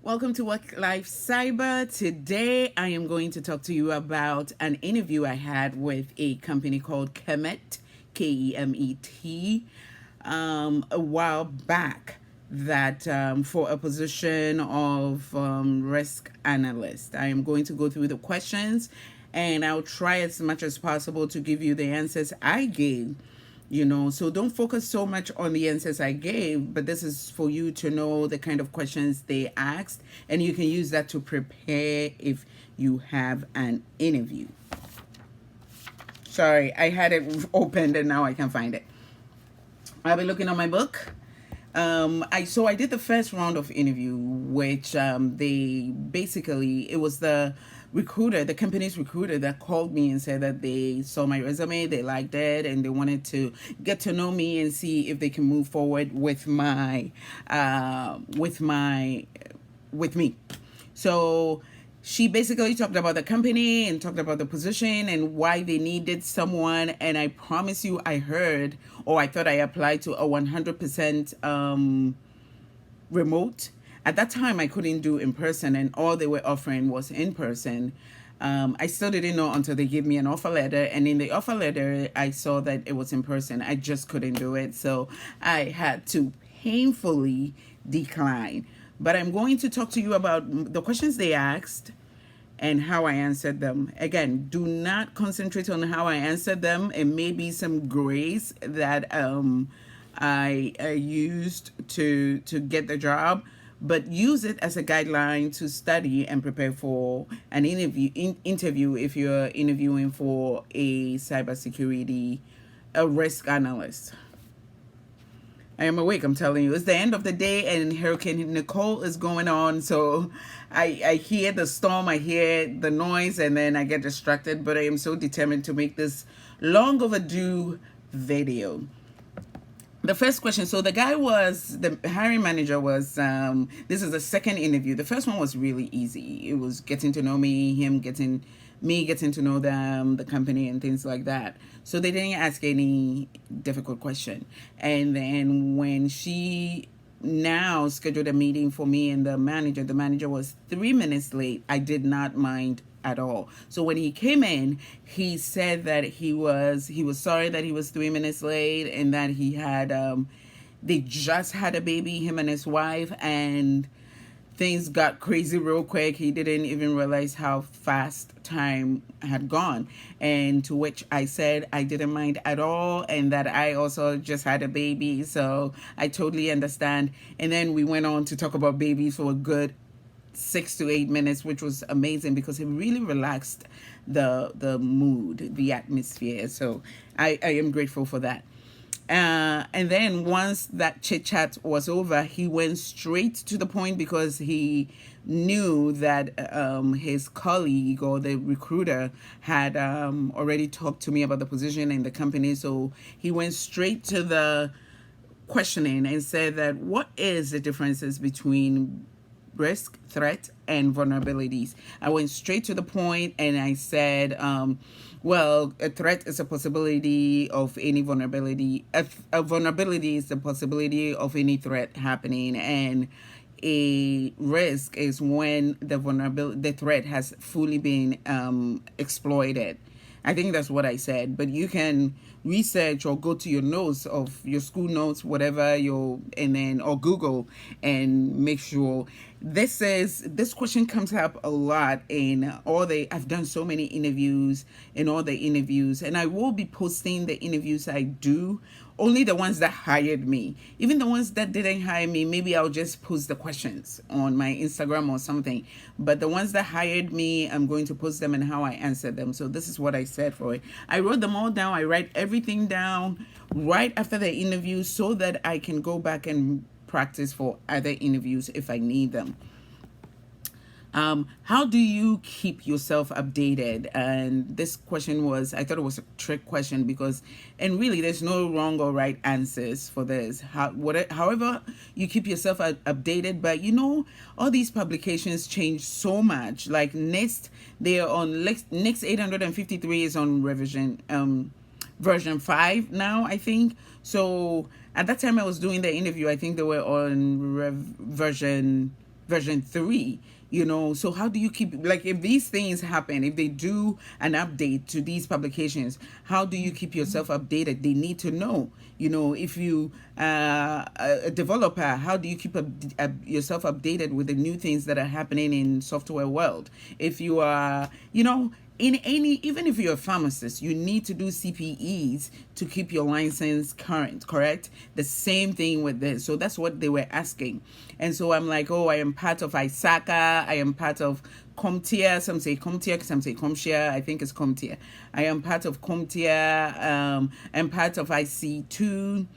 Welcome to Work Life Cyber. Today, I am going to talk to you about an interview I had with a company called Kemet, Kemet, a while back. That for a position of risk analyst, I am going to go through the questions, and I'll try as much as possible to give you the answers I gave. So don't focus so much on the answers I gave, but this is for you to know the kind of questions they asked, and you can use that to prepare if you have an interview. Sorry, I had it opened and now I can't find it. I'll be looking at my book. I did the first round of interview, which they basically, it was the recruiter, the company's recruiter, that called me and said that they saw my resume, they liked it, and they wanted to get to know me and see if they can move forward with me. So she basically talked about the company and talked about the position and why they needed someone. And I promise you, I thought I applied to a 100% remote. At that time, I couldn't do in person, and all they were offering was in person. I still didn't know until they gave me an offer letter, and in the offer letter, I saw that it was in person. I just couldn't do it, so I had to painfully decline. But I'm going to talk to you about the questions they asked and how I answered them. Again, do not concentrate on how I answered them. It may be some grace that I used to get the job, but use it as a guideline to study and prepare for an interview if you're interviewing for a cybersecurity, a risk analyst. I am awake, I'm telling you. It's the end of the day and Hurricane Nicole is going on. So I hear the storm, I hear the noise, and then I get distracted. But I am so determined to make this long overdue video. The first question, so the hiring manager was, this is the second interview. The first one was really easy. It was getting to know me, getting to know them, the company, and things like that. So they didn't ask any difficult question. And then when she now scheduled a meeting for me and the manager was 3 minutes late. I did not mind at all. So when he came in, he said that he was sorry that he was 3 minutes late, and that he had they just had a baby, him and his wife, and things got crazy real quick. He didn't even realize how fast time had gone. And to which I said I didn't mind at all, and that I also just had a baby, so I totally understand. And then we went on to talk about babies for a good 6 to 8 minutes, which was amazing because it really relaxed the mood, the atmosphere. So I am grateful for that. And then once that chit chat was over, he went straight to the point because he knew that his colleague or the recruiter had already talked to me about the position in the company. So he went straight to the questioning and said that what is the differences between risk, threat, and vulnerabilities. I went straight to the point and I said, well, a threat is a possibility of any vulnerability. A vulnerability is the possibility of any threat happening, and a risk is when the threat has fully been exploited. I think that's what I said, but you can research or go to your notes of your school notes, whatever or Google and make sure. This question comes up a lot I've done so many interviews in all the interviews, and I will be posting the interviews I do, only the ones that hired me. Even the ones that didn't hire me, maybe I'll just post the questions on my Instagram or something. But the ones that hired me, I'm going to post them and how I answered them. So this is what I said for it. I wrote them all down. I write everything down right after the interview so that I can go back and practice for other interviews if I need them. How do you keep yourself updated? And this question I thought it was a trick question and really there's no wrong or right answers for this. However you keep yourself updated, but all these publications change so much. Like NIST, they are on NIST 853 is on version 5 now, I think. So at that time I was doing the interview, I think they were on version version 3, you know. So how do you keep, like, if these things happen, if they do an update to these publications, how do you keep yourself updated? They need to know, you know. If you a developer, how do you keep yourself updated with the new things that are happening in software world? If you are, you know, in any, even if you're a pharmacist, you need to do CPEs to keep your license current, correct? The same thing with this. So that's what they were asking. And so I'm like, oh, I am part of ISACA, I am part of CompTIA, some say CompTIA, some say CompTIA, I think it's CompTIA. I am part of CompTIA, I'm part of ISC2,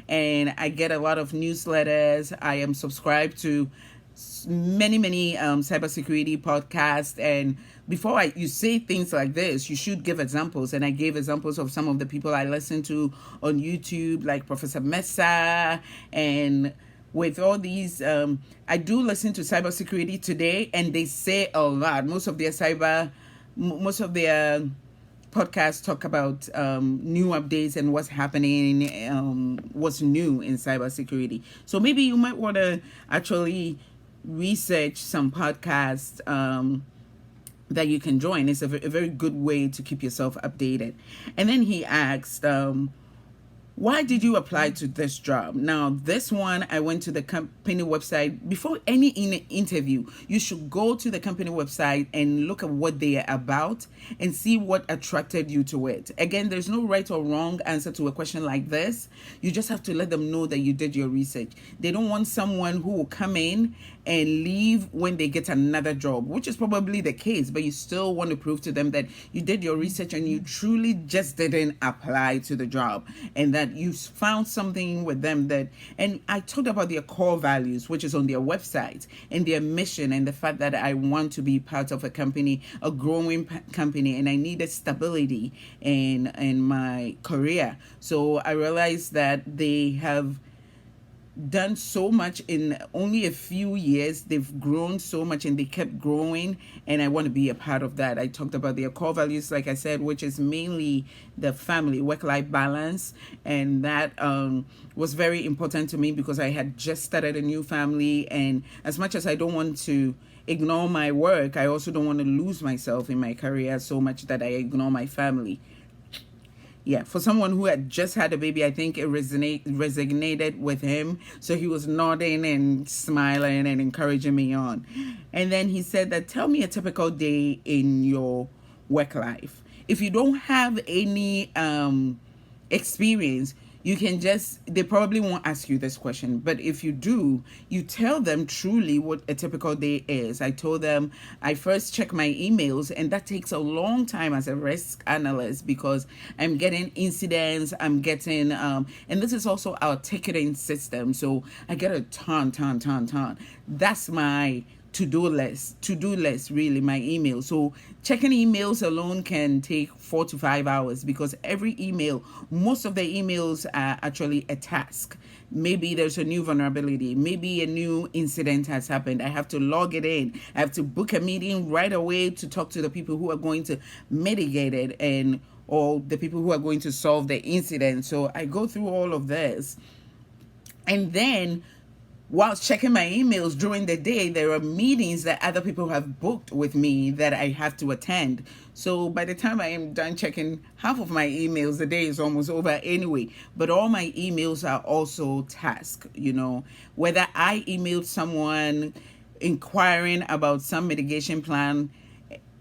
and I get a lot of newsletters. I am subscribed to many cybersecurity podcasts. And before you say things like this, you should give examples. And I gave examples of some of the people I listen to on YouTube, like Professor Mesa. And with all these, I do listen to Cybersecurity Today, and they say a lot. Most of their podcasts talk about new updates and what's happening, what's new in cybersecurity. So maybe you might want to actually research some podcasts that you can join. It's a very good way to keep yourself updated. And then he asked, why did you apply to this job? Now, this one, I went to the company website. Before any interview, you should go to the company website and look at what they are about and see what attracted you to it. Again, there's no right or wrong answer to a question like this. You just have to let them know that you did your research. They don't want someone who will come in and leave when they get another job, which is probably the case, but you still want to prove to them that you did your research and you truly just didn't apply to the job, and that you found something with them that, and I talked about their core values, which is on their website, and their mission, and the fact that I want to be part of a company, a growing company, and I needed stability in my career. So I realized that they have done so much in only a few years. They've grown so much and they kept growing, and I want to be a part of that. I talked about their core values, like I said, which is mainly the family work-life balance, and that was very important to me because I had just started a new family, and as much as I don't want to ignore my work, I also don't want to lose myself in my career so much that I ignore my family. Yeah, for someone who had just had a baby, I think it resonated with him. So he was nodding and smiling and encouraging me on. And then he said that, tell me a typical day in your work life. If you don't have any experience, you can just, they probably won't ask you this question, but if you do, you tell them truly what a typical day is. I told them I first check my emails, and that takes a long time as a risk analyst because I'm getting incidents, I'm getting, and this is also our ticketing system. So I get a ton. That's my to-do list, really, my email. So checking emails alone can take 4 to 5 hours because every email, most of the emails are actually a task. Maybe there's a new vulnerability, maybe a new incident has happened. I have to log it in. I have to book a meeting right away to talk to the people who are going to mitigate it, and or the people who are going to solve the incident. So I go through all of this, and then while checking my emails during the day, there are meetings that other people have booked with me that I have to attend. So by the time I am done checking half of my emails, the day is almost over anyway. But all my emails are also tasks, you know, whether I emailed someone inquiring about some mitigation plan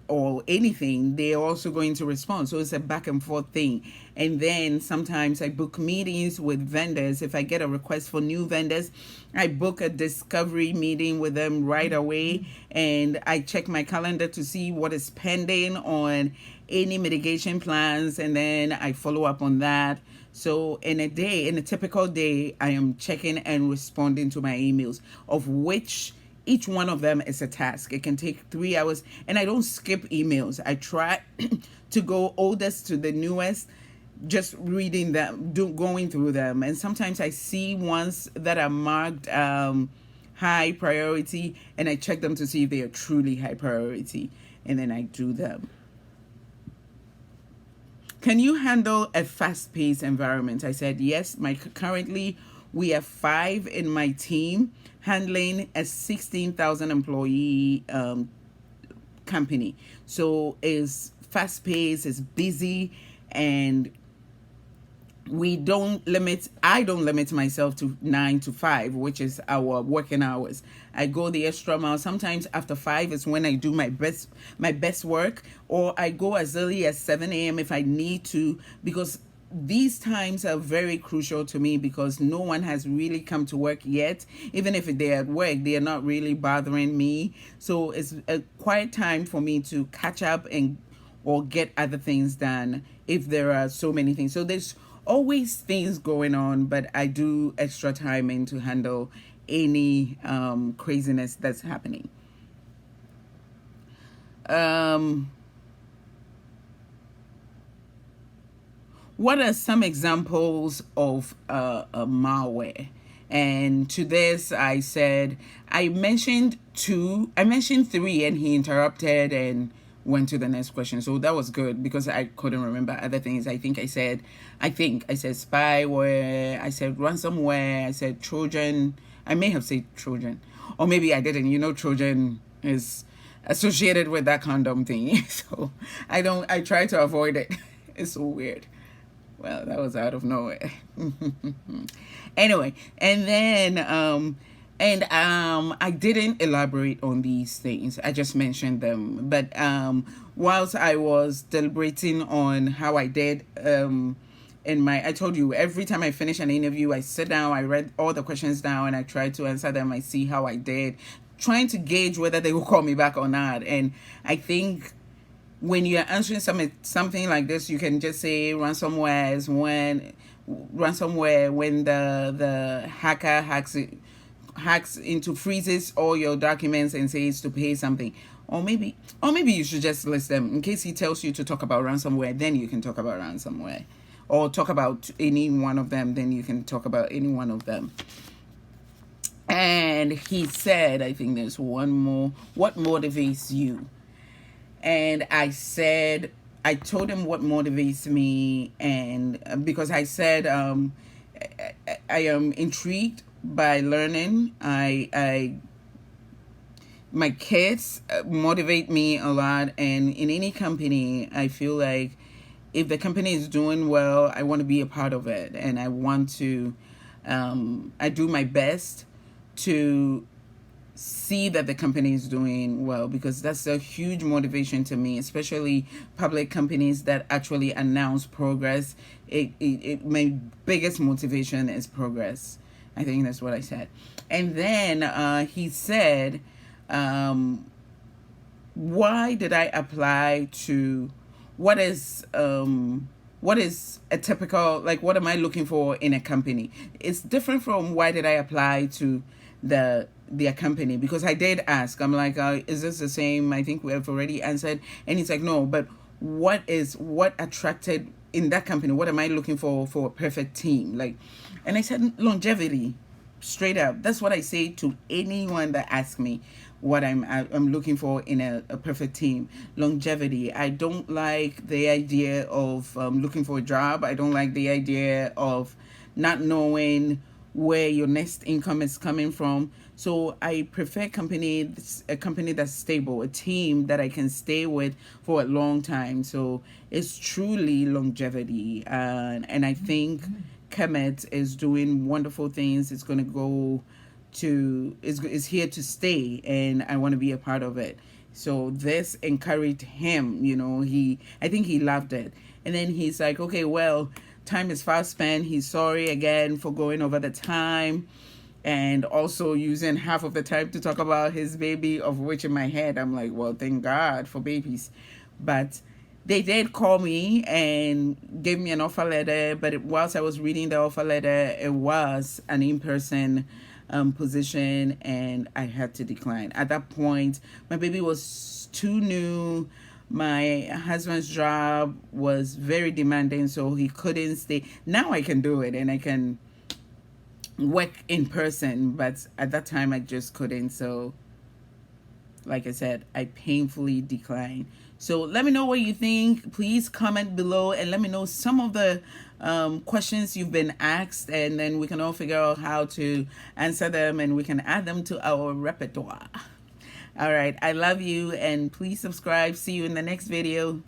or anything, they're also going to respond. So it's a back and forth thing. And then sometimes I book meetings with vendors. If I get a request for new vendors, I book a discovery meeting with them right away. And I check my calendar to see what is pending on any mitigation plans. And then I follow up on that. So in a typical day, I am checking and responding to my emails, of which each one of them is a task. It can take 3 hours, and I don't skip emails. I try to go oldest to the newest, just reading them, going through them. And sometimes I see ones that are marked high priority, and I check them to see if they are truly high priority, and then I do them. Can you handle a fast-paced environment? I said, yes, my currently We have 5 in my team handling a 16,000 employee company. So it's fast paced, it's busy, and I don't limit myself to 9 to 5, which is our working hours. I go the extra mile. Sometimes after 5 is when I do my best work, or I go as early as 7 a.m. if I need to, because these times are very crucial to me, because no one has really come to work yet. Even if they're at work, they are not really bothering me. So it's a quiet time for me to catch up and or get other things done if there are so many things. So there's always things going on, but I do extra time in to handle any craziness that's happening. Um, what are some examples of malware? And to this, I mentioned 3, and he interrupted and went to the next question. So that was good because I couldn't remember other things. I think I said spyware, I said ransomware, I said Trojan. I may have said Trojan, or maybe I didn't. Trojan is associated with that condom thing, so I try to avoid it. It's so weird. Well, that was out of nowhere. Anyway, and then I didn't elaborate on these things. I just mentioned them. But whilst I was deliberating on how I did, I told you, every time I finish an interview, I sit down, I read all the questions down, and I try to answer them. I see how I did, trying to gauge whether they will call me back or not. And I think when you're answering something like this, you can just say ransomware when the hacker hacks into, freezes all your documents and says to pay something. Or maybe you should just list them in case he tells you to talk about ransomware. Then you can talk about ransomware, or talk about any one of them. Then you can talk about any one of them. And he said, I think there's one more. What motivates you? And I told him what motivates me, and because I said I am intrigued by learning. My kids motivate me a lot, and in any company, I feel like if the company is doing well, I want to be a part of it, and I want to. I do my best to see that the company is doing well, because that's a huge motivation to me, especially public companies that actually announce progress. My biggest motivation is progress. I think that's what I said. And then he said, why did I apply to, what is a typical, like, what am I looking for in a company? It's different from why did I apply to their company, because I did ask. I'm like, is this the same? I think we have already answered. And he's like, no, but what attracted in that company? What am I looking for a perfect team? Like, and I said longevity, straight up. That's what I say to anyone that asks me what I'm looking for in a perfect team. Longevity. I don't like the idea of looking for a job. I don't like the idea of not knowing where your next income is coming from. So I prefer a company that's stable, a team that I can stay with for a long time. So it's truly longevity. And I think Kemet is doing wonderful things. It's going to go is here to stay, and I want to be a part of it. So this encouraged him. I think he loved it. And then he's like, okay, well, time is fast spent. He's sorry again for going over the time, and also using half of the time to talk about his baby, of which in my head I'm like, well, thank God for babies. But they did call me and gave me an offer letter, but whilst I was reading the offer letter, it was an in-person position, and I had to decline. At that point, my baby was too new. My husband's job was very demanding, so he couldn't stay. Now I can do it, and I can work in person, but at that time I just couldn't. So like I said, I painfully decline. So let me know what you think. Please comment below and let me know some of the questions you've been asked, and then we can all figure out how to answer them and we can add them to our repertoire. All right, I love you, and please subscribe. See you in the next video.